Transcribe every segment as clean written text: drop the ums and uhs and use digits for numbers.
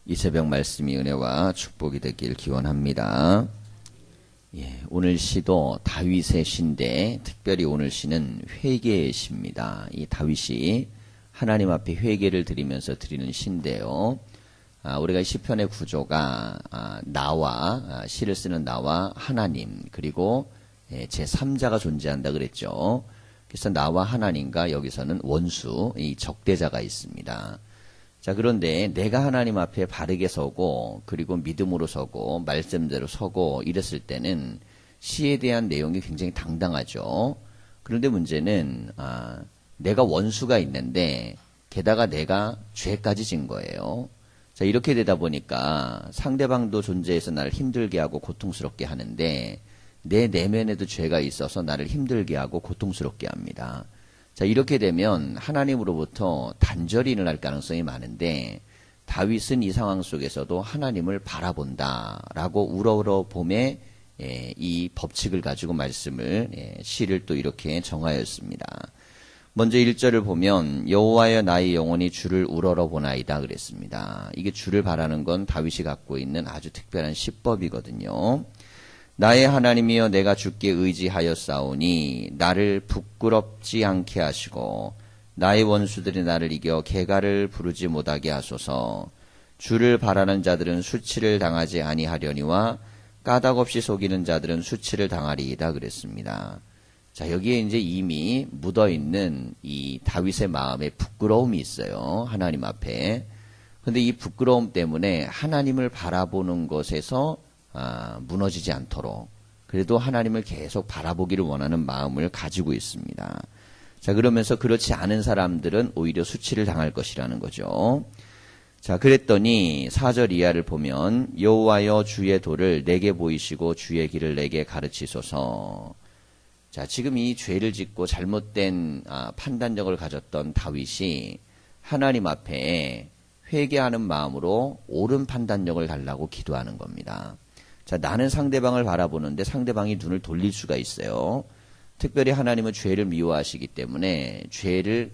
이 새벽 말씀이 은혜와 축복이 되길 기원합니다. 오늘 시도 다윗의 시인데 특별히 오늘 시는 회개의 시입니다. 이 다윗이 하나님 앞에 회개를 드리면서 드리는 시인데요. 우리가 시편의 구조가 나와 시를 쓰는 나와 하나님 그리고 제3자가 존재한다 그랬죠. 그래서 나와 하나님과 여기서는 원수, 이 적대자가 있습니다. 자, 그런데 내가 하나님 앞에 바르게 서고 그리고 믿음으로 서고 말씀대로 서고 이랬을 때는 시에 대한 내용이 굉장히 당당하죠. 그런데 문제는 내가 원수가 있는데 게다가 내가 죄까지 진 거예요. 자, 이렇게 되다 보니까 상대방도 존재해서 나를 힘들게 하고 고통스럽게 하는데 내 내면에도 죄가 있어서 나를 힘들게 하고 고통스럽게 합니다. 자, 이렇게 되면 하나님으로부터 단절이 일어날 가능성이 많은데 다윗은 이 상황 속에서도 하나님을 바라본다라고 우러러 봄에 이 법칙을 가지고 말씀을 시를 또 이렇게 정하였습니다. 먼저 1절을 보면 여호와여 나의 영혼이 주를 우러러 보나이다 그랬습니다. 이게 주를 바라는 건 다윗이 갖고 있는 아주 특별한 시법이거든요. 나의 하나님이여 내가 주께 의지하였사오니 나를 부끄럽지 않게 하시고 나의 원수들이 나를 이겨 개가를 부르지 못하게 하소서. 주를 바라는 자들은 수치를 당하지 아니하려니와 까닭없이 속이는 자들은 수치를 당하리이다 그랬습니다. 자, 여기에 이제 이미 묻어있는 이 다윗의 마음에 부끄러움이 있어요. 하나님 앞에. 근데 이 부끄러움 때문에 하나님을 바라보는 것에서 무너지지 않도록 그래도 하나님을 계속 바라보기를 원하는 마음을 가지고 있습니다. 자, 그러면서 그렇지 않은 사람들은 오히려 수치를 당할 것이라는 거죠. 자, 그랬더니 4절 이하를 보면 여호와여 주의 도를 내게 보이시고 주의 길을 내게 가르치소서. 자, 지금 이 죄를 짓고 잘못된 판단력을 가졌던 다윗이 하나님 앞에 회개하는 마음으로 옳은 판단력을 달라고 기도하는 겁니다. 자, 나는 상대방을 바라보는데 상대방이 눈을 돌릴 수가 있어요. 특별히 하나님은 죄를 미워하시기 때문에 죄를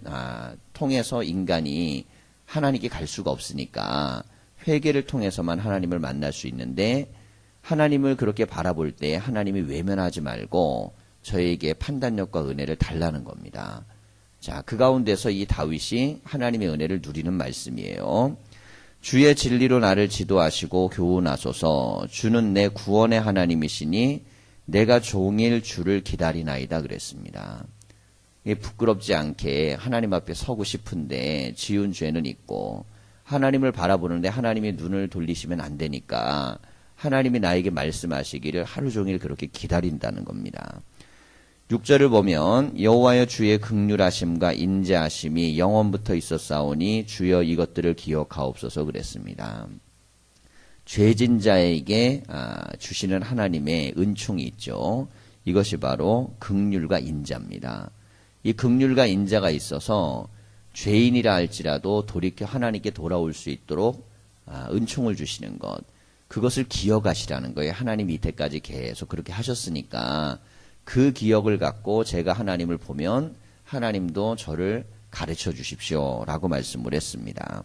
통해서 인간이 하나님께 갈 수가 없으니까 회개를 통해서만 하나님을 만날 수 있는데 하나님을 그렇게 바라볼 때 하나님이 외면하지 말고 저에게 판단력과 은혜를 달라는 겁니다. 자, 그 가운데서 이 다윗이 하나님의 은혜를 누리는 말씀이에요. 주의 진리로 나를 지도하시고 교훈하소서. 주는 내 구원의 하나님이시니 내가 종일 주를 기다리나이다 그랬습니다. 부끄럽지 않게 하나님 앞에 서고 싶은데 지은 죄는 있고 하나님을 바라보는데 하나님이 눈을 돌리시면 안 되니까 하나님이 나에게 말씀하시기를 하루 종일 그렇게 기다린다는 겁니다. 6절을 보면 여호와여 주의 긍휼하심과 인자하심이 영원부터 있었사오니 주여 이것들을 기억하옵소서 그랬습니다. 죄진 자에게 주시는 하나님의 은총이 있죠. 이것이 바로 긍휼과 인자입니다. 이 긍휼과 인자가 있어서 죄인이라 할지라도 돌이켜 하나님께 돌아올 수 있도록 은총을 주시는 것, 그것을 기억하시라는 거예요. 하나님이 이때까지 계속 그렇게 하셨으니까 그 기억을 갖고 제가 하나님을 보면 하나님도 저를 가르쳐 주십시오 라고 말씀을 했습니다.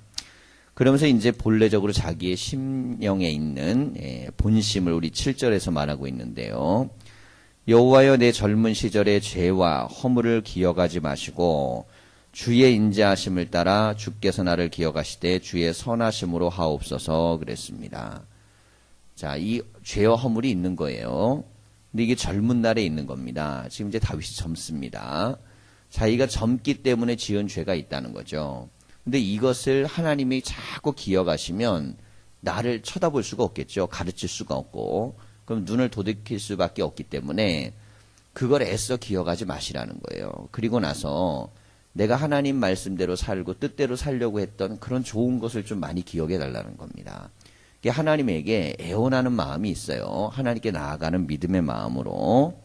그러면서 이제 본래적으로 자기의 심령에 있는 본심을 우리 7절에서 말하고 있는데요. 여호와여 내 젊은 시절의 죄와 허물을 기억하지 마시고 주의 인자하심을 따라 주께서 나를 기억하시되 주의 선하심으로 하옵소서 그랬습니다. 자, 이 죄와 허물이 있는 거예요. 근데 이게 젊은 날에 있는 겁니다. 지금 이제 다윗이 젊습니다. 자기가 젊기 때문에 지은 죄가 있다는 거죠. 근데 이것을 하나님이 자꾸 기억하시면 나를 쳐다볼 수가 없겠죠. 가르칠 수가 없고. 그럼 눈을 돌이킬 수밖에 없기 때문에 그걸 애써 기억하지 마시라는 거예요. 그리고 나서 내가 하나님 말씀대로 살고 뜻대로 살려고 했던 그런 좋은 것을 좀 많이 기억해 달라는 겁니다. 하나님에게 애원하는 마음이 있어요. 하나님께 나아가는 믿음의 마음으로.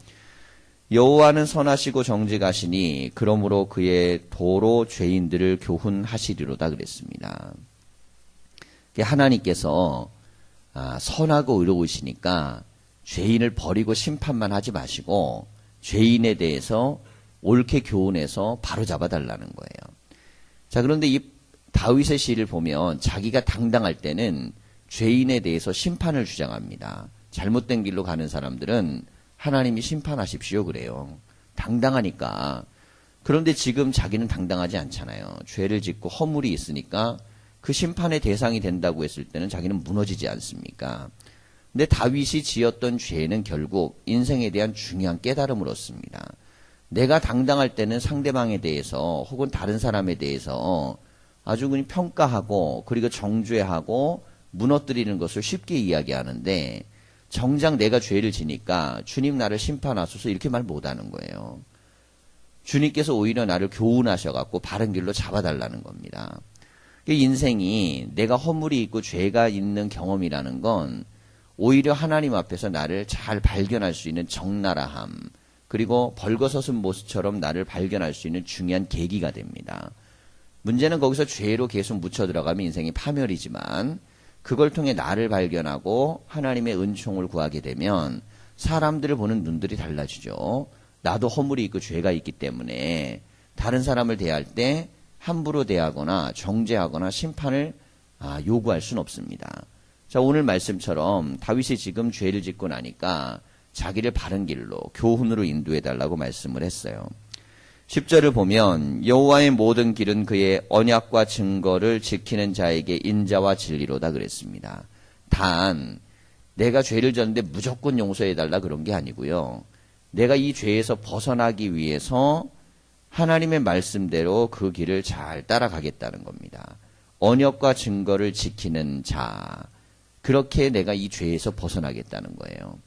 여호와는 선하시고 정직하시니 그러므로 그의 도로 죄인들을 교훈하시리로다 그랬습니다. 하나님께서 선하고 의로우시니까 죄인을 버리고 심판만 하지 마시고 죄인에 대해서 옳게 교훈해서 바로 잡아달라는 거예요. 자, 그런데 이 다윗의 시를 보면 자기가 당당할 때는 죄인에 대해서 심판을 주장합니다. 잘못된 길로 가는 사람들은 하나님이 심판하십시오 그래요. 당당하니까. 그런데 지금 자기는 당당하지 않잖아요. 죄를 짓고 허물이 있으니까 그 심판의 대상이 된다고 했을 때는 자기는 무너지지 않습니까? 근데 다윗이 지었던 죄는 결국 인생에 대한 중요한 깨달음을 얻습니다. 내가 당당할 때는 상대방에 대해서 혹은 다른 사람에 대해서 아주 그냥 평가하고 그리고 정죄하고 무너뜨리는 것을 쉽게 이야기하는데 정작 내가 죄를 지니까 주님 나를 심판하소서 이렇게 말 못하는 거예요. 주님께서 오히려 나를 교훈하셔갖고 바른 길로 잡아달라는 겁니다. 인생이 내가 허물이 있고 죄가 있는 경험이라는 건 오히려 하나님 앞에서 나를 잘 발견할 수 있는 적나라함 그리고 벌거벗은 모습처럼 나를 발견할 수 있는 중요한 계기가 됩니다. 문제는 거기서 죄로 계속 묻혀 들어가면 인생이 파멸이지만 그걸 통해 나를 발견하고 하나님의 은총을 구하게 되면 사람들을 보는 눈들이 달라지죠. 나도 허물이 있고 죄가 있기 때문에 다른 사람을 대할 때 함부로 대하거나 정죄하거나 심판을 요구할 수는 없습니다. 자, 오늘 말씀처럼 다윗이 지금 죄를 짓고 나니까 자기를 바른 길로 교훈으로 인도해 달라고 말씀을 했어요. 10절을 보면 여호와의 모든 길은 그의 언약과 증거를 지키는 자에게 인자와 진리로다 그랬습니다. 단 내가 죄를 졌는데 무조건 용서해 달라 그런 게 아니고요. 내가 이 죄에서 벗어나기 위해서 하나님의 말씀대로 그 길을 잘 따라가겠다는 겁니다. 언약과 증거를 지키는 자, 그렇게 내가 이 죄에서 벗어나겠다는 거예요.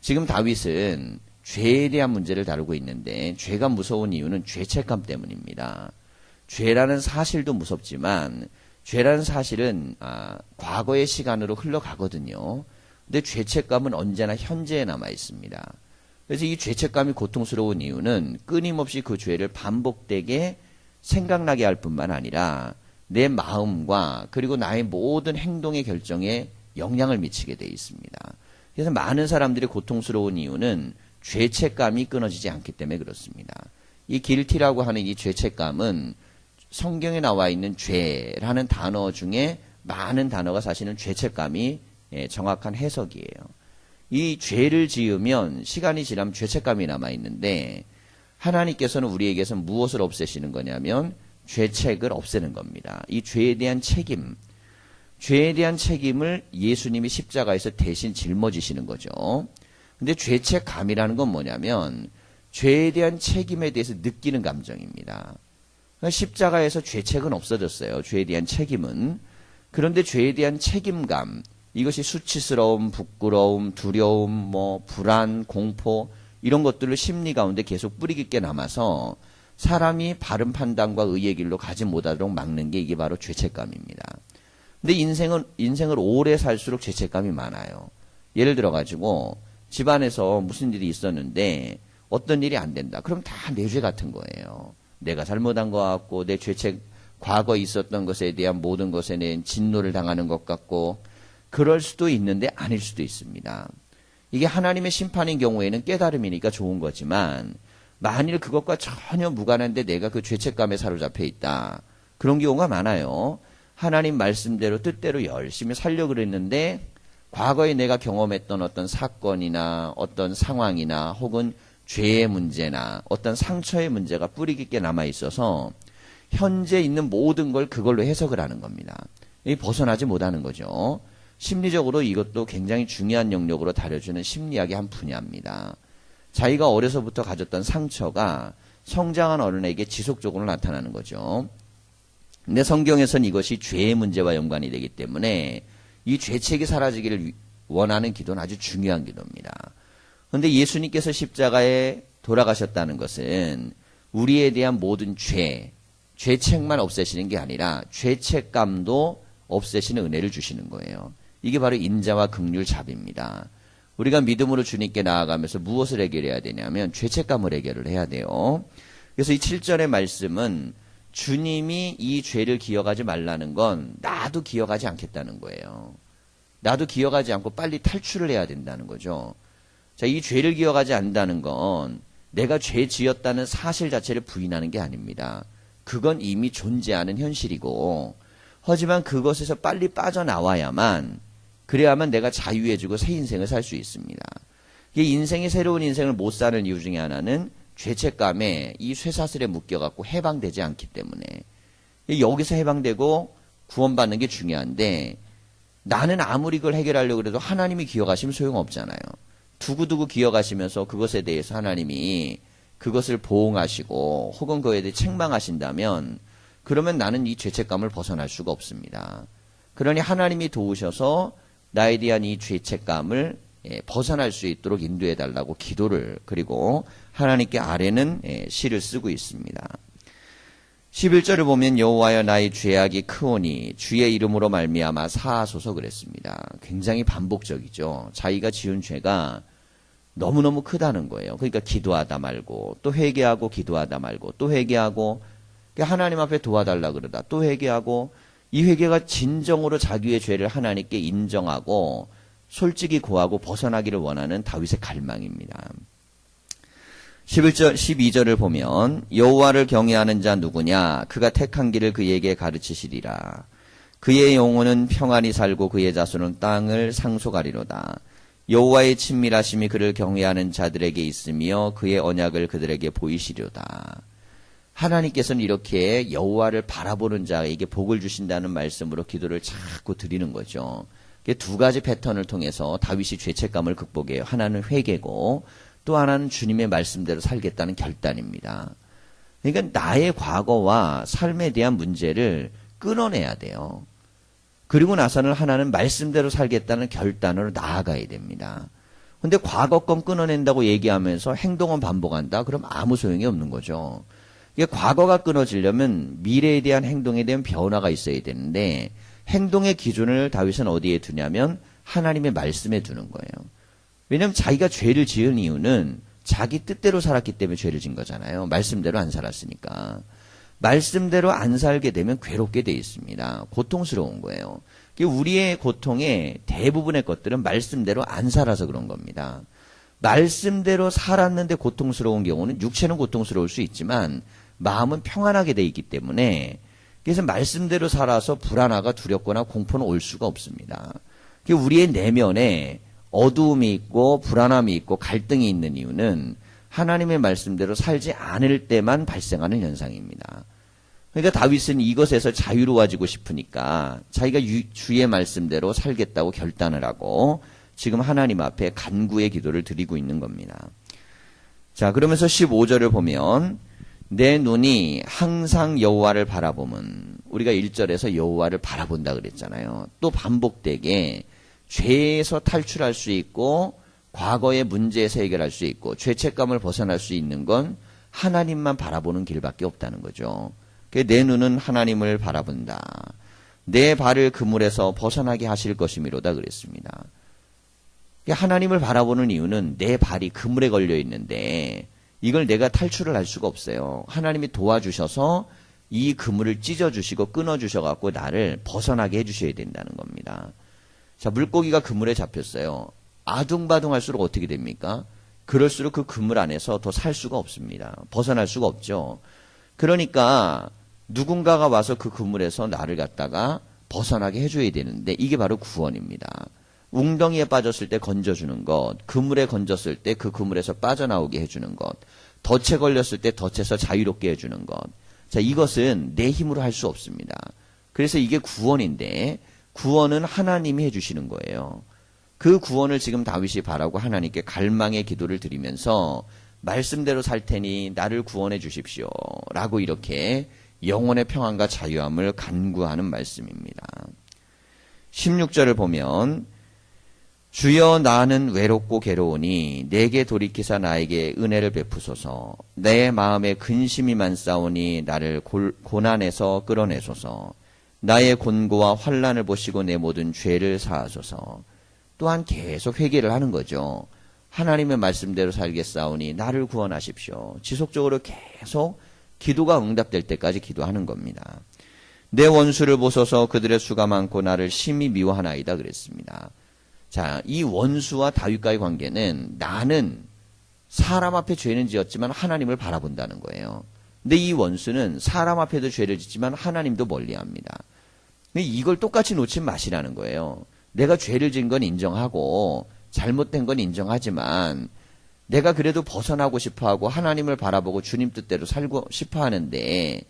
지금 다윗은 죄에 대한 문제를 다루고 있는데 죄가 무서운 이유는 죄책감 때문입니다. 죄라는 사실도 무섭지만 죄라는 사실은 과거의 시간으로 흘러가거든요. 근데 죄책감은 언제나 현재에 남아 있습니다. 그래서 이 죄책감이 고통스러운 이유는 끊임없이 그 죄를 반복되게 생각나게 할 뿐만 아니라 내 마음과 그리고 나의 모든 행동의 결정에 영향을 미치게 돼 있습니다. 그래서 많은 사람들이 고통스러운 이유는 죄책감이 끊어지지 않기 때문에 그렇습니다. 이 길티라고 하는 이 죄책감은 성경에 나와 있는 죄라는 단어 중에 많은 단어가 사실은 죄책감이 정확한 해석이에요. 이 죄를 지으면 시간이 지나면 죄책감이 남아있는데 하나님께서는 우리에게서 무엇을 없애시는 거냐면 죄책을 없애는 겁니다. 이 죄에 대한 책임, 죄에 대한 책임을 예수님이 십자가에서 대신 짊어지시는 거죠. 근데 죄책감이라는 건 뭐냐면 죄에 대한 책임에 대해서 느끼는 감정입니다. 그러니까 십자가에서 죄책은 없어졌어요. 죄에 대한 책임은. 그런데 죄에 대한 책임감, 이것이 수치스러움, 부끄러움, 두려움, 불안, 공포 이런 것들을 심리 가운데 계속 뿌리 깊게 남아서 사람이 바른 판단과 의의 길로 가지 못하도록 막는 게 이게 바로 죄책감입니다. 근데 인생을 오래 살수록 죄책감이 많아요. 예를 들어가지고 집안에서 무슨 일이 있었는데 어떤 일이 안 된다. 그럼 다 내 죄 같은 거예요. 내가 잘못한 것 같고 내 죄책, 과거에 있었던 것에 대한 모든 것에 대한 진노를 당하는 것 같고 그럴 수도 있는데 아닐 수도 있습니다. 이게 하나님의 심판인 경우에는 깨달음이니까 좋은 거지만 만일 그것과 전혀 무관한데 내가 그 죄책감에 사로잡혀 있다. 그런 경우가 많아요. 하나님 말씀대로 뜻대로 열심히 살려고 그랬는데 과거에 내가 경험했던 어떤 사건이나 어떤 상황이나 혹은 죄의 문제나 어떤 상처의 문제가 뿌리 깊게 남아 있어서 현재 있는 모든 걸 그걸로 해석을 하는 겁니다. 벗어나지 못하는 거죠. 심리적으로 이것도 굉장히 중요한 영역으로 다뤄주는 심리학의 한 분야입니다. 자기가 어려서부터 가졌던 상처가 성장한 어른에게 지속적으로 나타나는 거죠. 근데 성경에서는 이것이 죄의 문제와 연관이 되기 때문에 이 죄책이 사라지기를 원하는 기도는 아주 중요한 기도입니다. 그런데 예수님께서 십자가에 돌아가셨다는 것은 우리에 대한 모든 죄책만 없애시는 게 아니라 죄책감도 없애시는 은혜를 주시는 거예요. 이게 바로 인자와 긍휼 자비입니다. 우리가 믿음으로 주님께 나아가면서 무엇을 해결해야 되냐면 죄책감을 해결을 해야 돼요. 그래서 이 7절의 말씀은 주님이 이 죄를 기억하지 말라는 건 나도 기억하지 않겠다는 거예요. 나도 기억하지 않고 빨리 탈출을 해야 된다는 거죠. 자, 이 죄를 기억하지 않는다는 건 내가 죄 지었다는 사실 자체를 부인하는 게 아닙니다. 그건 이미 존재하는 현실이고 하지만 그것에서 빨리 빠져나와야만, 그래야만 내가 자유해지고 새 인생을 살 수 있습니다. 이 인생이 새로운 인생을 못 사는 이유 중에 하나는 죄책감에 이 쇠사슬에 묶여갖고 해방되지 않기 때문에, 여기서 해방되고 구원받는 게 중요한데, 나는 아무리 그걸 해결하려고 해도 하나님이 기억하시면 소용없잖아요. 두고두고 기억하시면서 그것에 대해서 하나님이 그것을 보응하시고 혹은 그에 대해 책망하신다면, 그러면 나는 이 죄책감을 벗어날 수가 없습니다. 그러니 하나님이 도우셔서 나에 대한 이 죄책감을 벗어날 수 있도록 인도해 달라고 기도를, 그리고 하나님께 아뢰는 시를 쓰고 있습니다. 11절을 보면 여호와여 나의 죄악이 크오니 주의 이름으로 말미암아 사하소서 그랬습니다. 굉장히 반복적이죠. 자기가 지은 죄가 너무너무 크다는 거예요. 그러니까 기도하다 말고 또 회개하고 기도하다 말고 또 회개하고, 하나님 앞에 도와달라 그러다 또 회개하고, 이 회개가 진정으로 자기의 죄를 하나님께 인정하고 솔직히 고하고 벗어나기를 원하는 다윗의 갈망입니다. 11절, 12절을 보면 여호와를 경외하는 자 누구냐? 그가 택한 길을 그에게 가르치시리라. 그의 영혼은 평안히 살고 그의 자손은 땅을 상속하리로다. 여호와의 친밀하심이 그를 경외하는 자들에게 있으며 그의 언약을 그들에게 보이시리로다. 하나님께서는 이렇게 여호와를 바라보는 자에게 복을 주신다는 말씀으로 기도를 자꾸 드리는 거죠. 두 가지 패턴을 통해서 다윗이 죄책감을 극복해요. 하나는 회개고 또 하나는 주님의 말씀대로 살겠다는 결단입니다. 그러니까 나의 과거와 삶에 대한 문제를 끊어내야 돼요. 그리고 나서는 하나는 말씀대로 살겠다는 결단으로 나아가야 됩니다. 근데 과거 건 끊어낸다고 얘기하면서 행동은 반복한다? 그럼 아무 소용이 없는 거죠. 이게 과거가 끊어지려면 미래에 대한 행동에 대한 변화가 있어야 되는데, 행동의 기준을 다윗은 어디에 두냐면 하나님의 말씀에 두는 거예요. 왜냐하면 자기가 죄를 지은 이유는 자기 뜻대로 살았기 때문에 죄를 진 거잖아요. 말씀대로 안 살았으니까. 말씀대로 안 살게 되면 괴롭게 돼 있습니다. 고통스러운 거예요. 우리의 고통의 대부분의 것들은 말씀대로 안 살아서 그런 겁니다. 말씀대로 살았는데 고통스러운 경우는 육체는 고통스러울 수 있지만 마음은 평안하게 돼 있기 때문에, 그래서 말씀대로 살아서 불안하거나 두렵거나 공포는 올 수가 없습니다. 우리의 내면에 어두움이 있고 불안함이 있고 갈등이 있는 이유는 하나님의 말씀대로 살지 않을 때만 발생하는 현상입니다. 그러니까 다윗은 이것에서 자유로워지고 싶으니까 자기가 주의 말씀대로 살겠다고 결단을 하고 지금 하나님 앞에 간구의 기도를 드리고 있는 겁니다. 자, 그러면서 15절을 보면 내 눈이 항상 여호와를 바라보면, 우리가 1절에서 여호와를 바라본다 그랬잖아요. 또 반복되게 죄에서 탈출할 수 있고 과거의 문제에서 해결할 수 있고 죄책감을 벗어날 수 있는 건 하나님만 바라보는 길밖에 없다는 거죠. 내 눈은 하나님을 바라본다. 내 발을 그물에서 벗어나게 하실 것이미로다 그랬습니다. 하나님을 바라보는 이유는 내 발이 그물에 걸려 있는데 이걸 내가 탈출을 할 수가 없어요. 하나님이 도와주셔서 이 그물을 찢어주시고 끊어주셔갖고 나를 벗어나게 해주셔야 된다는 겁니다. 자, 물고기가 그물에 잡혔어요. 아둥바둥할수록 어떻게 됩니까? 그럴수록 그 그물 안에서 더 살 수가 없습니다. 벗어날 수가 없죠. 그러니까 누군가가 와서 그 그물에서 나를 갖다가 벗어나게 해줘야 되는데 이게 바로 구원입니다. 웅덩이에 빠졌을 때 건져주는 것, 그물에 건졌을 때 그 그물에서 빠져나오게 해주는 것, 덫에 걸렸을 때 덫에서 자유롭게 해주는 것. 자, 이것은 내 힘으로 할 수 없습니다. 그래서 이게 구원인데 구원은 하나님이 해주시는 거예요. 그 구원을 지금 다윗이 바라고 하나님께 갈망의 기도를 드리면서 말씀대로 살 테니 나를 구원해 주십시오 라고 이렇게 영혼의 평안과 자유함을 간구하는 말씀입니다. 16절을 보면 주여 나는 외롭고 괴로우니 내게 돌이키사 나에게 은혜를 베푸소서. 내 마음에 근심이 많사오니 나를 고난에서 끌어내소서. 나의 곤고와 환난을 보시고 내 모든 죄를 사하소서. 또한 계속 회개를 하는 거죠. 하나님의 말씀대로 살겠사오니 나를 구원하십시오. 지속적으로 계속 기도가 응답될 때까지 기도하는 겁니다. 내 원수를 보소서. 그들의 수가 많고 나를 심히 미워하나이다 그랬습니다. 자, 이 원수와 다윗과의 관계는 나는 사람 앞에 죄는 지었지만 하나님을 바라본다는 거예요. 근데 이 원수는 사람 앞에도 죄를 짓지만 하나님도 멀리합니다. 이걸 똑같이 놓지 마시라는 거예요. 내가 죄를 지은 건 인정하고 잘못된 건 인정하지만 내가 그래도 벗어나고 싶어하고 하나님을 바라보고 주님 뜻대로 살고 싶어하는데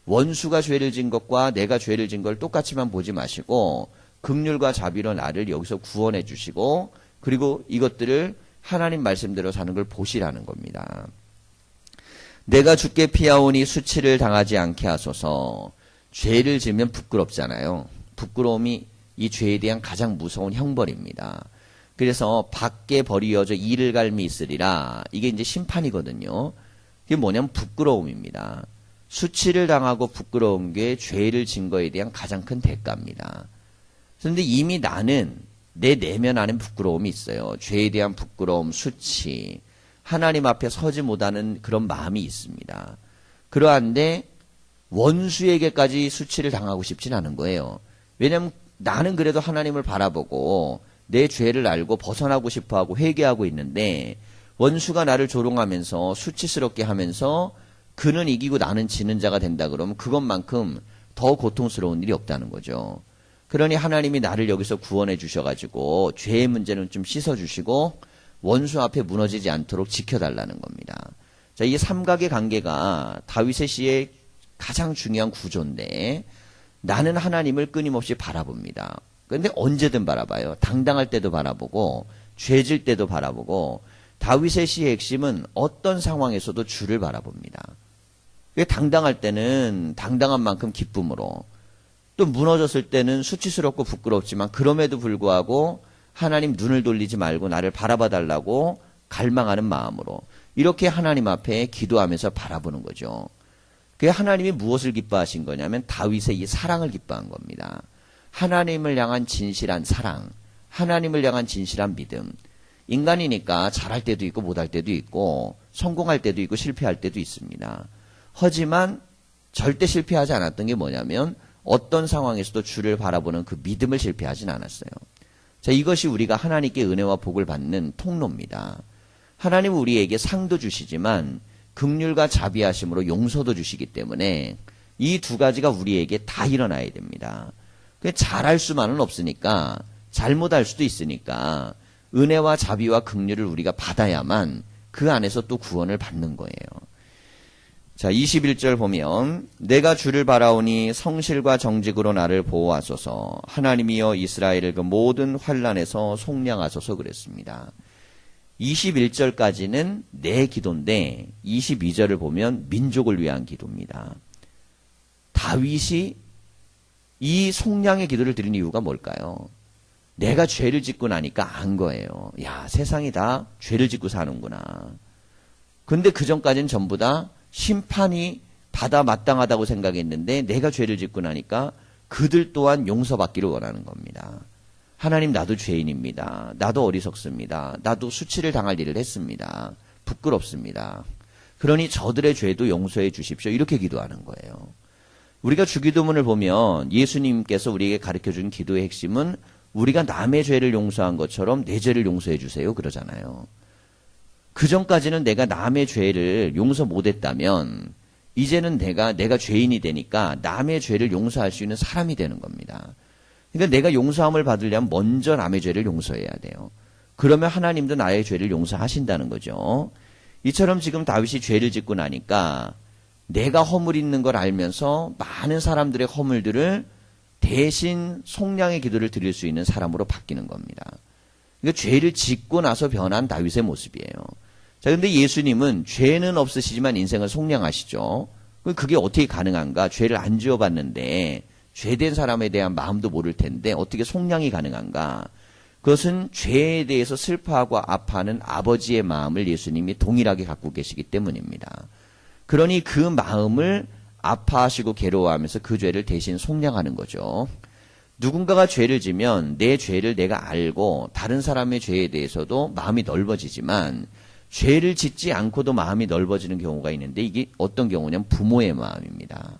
원수가 죄를 지은 것과 내가 죄를 지은 걸 똑같이만 보지 마시고 긍휼과 자비로 나를 여기서 구원해 주시고 그리고 이것들을 하나님 말씀대로 사는 걸 보시라는 겁니다. 내가 주께 피하오니 수치를 당하지 않게 하소서. 죄를 지으면 부끄럽잖아요. 부끄러움이 이 죄에 대한 가장 무서운 형벌입니다. 그래서 밖에 버리어져 이를 갈미 있으리라. 이게 이제 심판이거든요. 이게 뭐냐면 부끄러움입니다. 수치를 당하고 부끄러운 게 죄를 진 거에 대한 가장 큰 대가입니다. 그런데 이미 나는 내 내면 안에 부끄러움이 있어요. 죄에 대한 부끄러움, 수치, 하나님 앞에 서지 못하는 그런 마음이 있습니다. 그러한데 원수에게까지 수치를 당하고 싶진 않은 거예요. 왜냐하면 나는 그래도 하나님을 바라보고 내 죄를 알고 벗어나고 싶어하고 회개하고 있는데 원수가 나를 조롱하면서 수치스럽게 하면서 그는 이기고 나는 지는 자가 된다 그러면 그것만큼 더 고통스러운 일이 없다는 거죠. 그러니 하나님이 나를 여기서 구원해 주셔가지고 죄의 문제는 좀 씻어주시고 원수 앞에 무너지지 않도록 지켜달라는 겁니다. 자, 이 삼각의 관계가 다윗의 시의 가장 중요한 구조인데 나는 하나님을 끊임없이 바라봅니다. 그런데 언제든 바라봐요. 당당할 때도 바라보고 죄질 때도 바라보고 다윗의 시의 핵심은 어떤 상황에서도 주를 바라봅니다. 당당할 때는 당당한 만큼 기쁨으로 또 무너졌을 때는 수치스럽고 부끄럽지만 그럼에도 불구하고 하나님 눈을 돌리지 말고 나를 바라봐 달라고 갈망하는 마음으로 이렇게 하나님 앞에 기도하면서 바라보는 거죠. 그게 하나님이 무엇을 기뻐하신 거냐면 다윗의 이 사랑을 기뻐한 겁니다. 하나님을 향한 진실한 사랑, 하나님을 향한 진실한 믿음. 인간이니까 잘할 때도 있고 못할 때도 있고 성공할 때도 있고 실패할 때도 있습니다. 하지만 절대 실패하지 않았던 게 뭐냐면 어떤 상황에서도 주를 바라보는 그 믿음을 실패하진 않았어요. 자, 이것이 우리가 하나님께 은혜와 복을 받는 통로입니다. 하나님은 우리에게 상도 주시지만 긍휼과 자비하심으로 용서도 주시기 때문에 이 두 가지가 우리에게 다 일어나야 됩니다. 잘할 수만은 없으니까 잘못할 수도 있으니까 은혜와 자비와 긍휼을 우리가 받아야만 그 안에서 또 구원을 받는 거예요. 자, 21절 보면 내가 주를 바라오니 성실과 정직으로 나를 보호하소서. 하나님이여 이스라엘을 그 모든 환난에서 속량하소서 그랬습니다. 21절까지는 내 기도인데 22절을 보면 민족을 위한 기도입니다. 다윗이 이 속량의 기도를 드린 이유가 뭘까요? 내가 죄를 짓고 나니까 안 거예요. 야, 세상이 다 죄를 짓고 사는구나. 근데 그 전까지는 전부 다 심판이 받아 마땅하다고 생각했는데 내가 죄를 짓고 나니까 그들 또한 용서받기를 원하는 겁니다. 하나님, 나도 죄인입니다. 나도 어리석습니다. 나도 수치를 당할 일을 했습니다. 부끄럽습니다. 그러니 저들의 죄도 용서해 주십시오. 이렇게 기도하는 거예요. 우리가 주기도문을 보면 예수님께서 우리에게 가르쳐준 기도의 핵심은 우리가 남의 죄를 용서한 것처럼 내 죄를 용서해 주세요 그러잖아요. 그 전까지는 내가 남의 죄를 용서 못했다면 이제는 내가 죄인이 되니까 남의 죄를 용서할 수 있는 사람이 되는 겁니다. 그러니까 내가 용서함을 받으려면 먼저 남의 죄를 용서해야 돼요. 그러면 하나님도 나의 죄를 용서하신다는 거죠. 이처럼 지금 다윗이 죄를 짓고 나니까 내가 허물 있는 걸 알면서 많은 사람들의 허물들을 대신 속량의 기도를 드릴 수 있는 사람으로 바뀌는 겁니다. 그러니까 죄를 짓고 나서 변한 다윗의 모습이에요. 자, 근데 예수님은 죄는 없으시지만 인생을 속량하시죠. 그게 어떻게 가능한가? 죄를 안 지어봤는데 죄된 사람에 대한 마음도 모를 텐데 어떻게 속량이 가능한가? 그것은 죄에 대해서 슬퍼하고 아파하는 아버지의 마음을 예수님이 동일하게 갖고 계시기 때문입니다. 그러니 그 마음을 아파하시고 괴로워하면서 그 죄를 대신 속량하는 거죠. 누군가가 죄를 지면 내 죄를 내가 알고 다른 사람의 죄에 대해서도 마음이 넓어지지만 죄를 짓지 않고도 마음이 넓어지는 경우가 있는데 이게 어떤 경우냐면 부모의 마음입니다.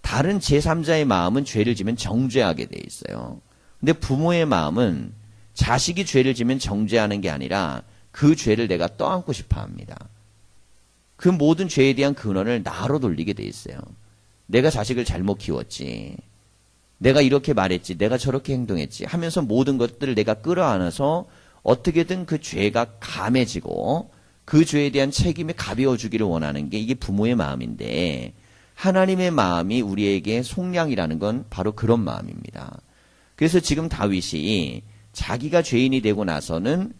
다른 제3자의 마음은 죄를 지면 정죄하게 돼 있어요. 근데 부모의 마음은 자식이 죄를 지면 정죄하는 게 아니라 그 죄를 내가 떠안고 싶어 합니다. 그 모든 죄에 대한 근원을 나로 돌리게 돼 있어요. 내가 자식을 잘못 키웠지. 내가 이렇게 말했지, 내가 저렇게 행동했지 하면서 모든 것들을 내가 끌어안아서 어떻게든 그 죄가 감해지고 그 죄에 대한 책임이 가벼워지기를 원하는 게 이게 부모의 마음인데, 하나님의 마음이 우리에게 속량이라는 건 바로 그런 마음입니다. 그래서 지금 다윗이 자기가 죄인이 되고 나서는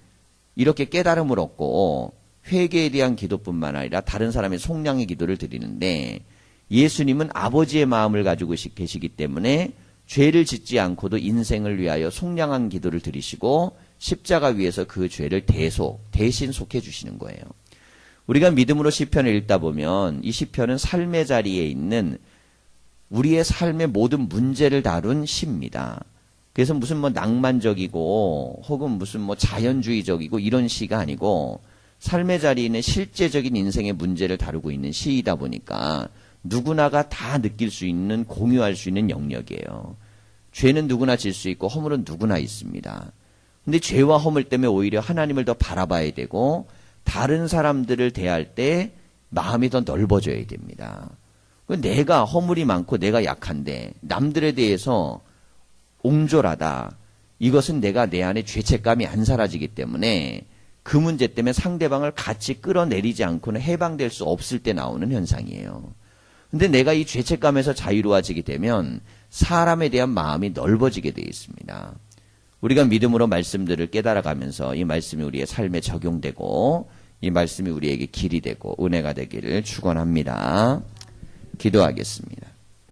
이렇게 깨달음을 얻고 회개에 대한 기도뿐만 아니라 다른 사람의 속량의 기도를 드리는데, 예수님은 아버지의 마음을 가지고 계시기 때문에 죄를 짓지 않고도 인생을 위하여 속량한 기도를 드리시고 십자가 위에서 그 죄를 대신 속해 주시는 거예요. 우리가 믿음으로 시편을 읽다 보면 이 시편은 삶의 자리에 있는 우리의 삶의 모든 문제를 다룬 시입니다. 그래서 무슨 낭만적이고 혹은 무슨 자연주의적이고 이런 시가 아니고 삶의 자리에 있는 실제적인 인생의 문제를 다루고 있는 시이다 보니까 누구나가 다 느낄 수 있는, 공유할 수 있는 영역이에요. 죄는 누구나 질 수 있고 허물은 누구나 있습니다. 근데 죄와 허물 때문에 오히려 하나님을 더 바라봐야 되고 다른 사람들을 대할 때 마음이 더 넓어져야 됩니다. 내가 허물이 많고 내가 약한데 남들에 대해서 옹졸하다. 이것은 내가 내 안에 죄책감이 안 사라지기 때문에 그 문제 때문에 상대방을 같이 끌어내리지 않고는 해방될 수 없을 때 나오는 현상이에요. 근데 내가 이 죄책감에서 자유로워지게 되면 사람에 대한 마음이 넓어지게 되어 있습니다. 우리가 믿음으로 말씀들을 깨달아가면서 이 말씀이 우리의 삶에 적용되고 이 말씀이 우리에게 길이 되고 은혜가 되기를 축원합니다. 기도하겠습니다.